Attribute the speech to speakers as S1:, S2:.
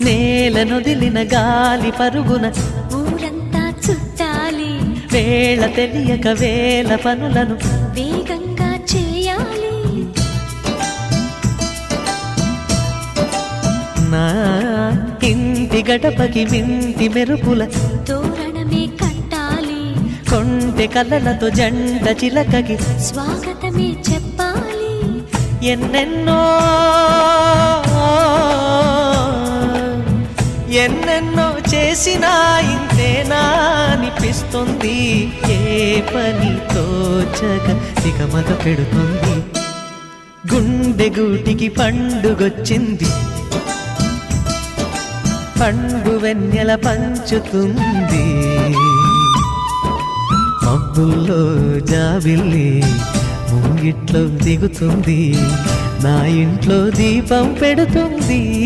S1: నేలనొదిలిన గాలి పరుగున
S2: ఊరంతా చుట్టాలి,
S1: వేళ తెలియక వేల పనులను
S2: వేగంగా చేయాలి.
S1: నా ఇంటి గడపకి వింటి మెరుపుల
S2: తోరణమే కట్టాలి,
S1: కొంటె కలలతో జంట చిలకకి
S2: స్వాగతమే చెప్పాలి.
S1: ఎన్నెన్నో ఎన్నెన్నో చేసినా ఇంతేనా అనిపిస్తుంది. ఏ పని తోచక దిగమగ పెడుతుంది. గుండె గూటికి పండుగొచ్చింది, పండు వెన్నెల పంచుతుంది. మబ్బుల్లో జాబిల్లి ముంగిట్లో దిగుతుంది, నా ఇంట్లో దీపం పెడుతుంది.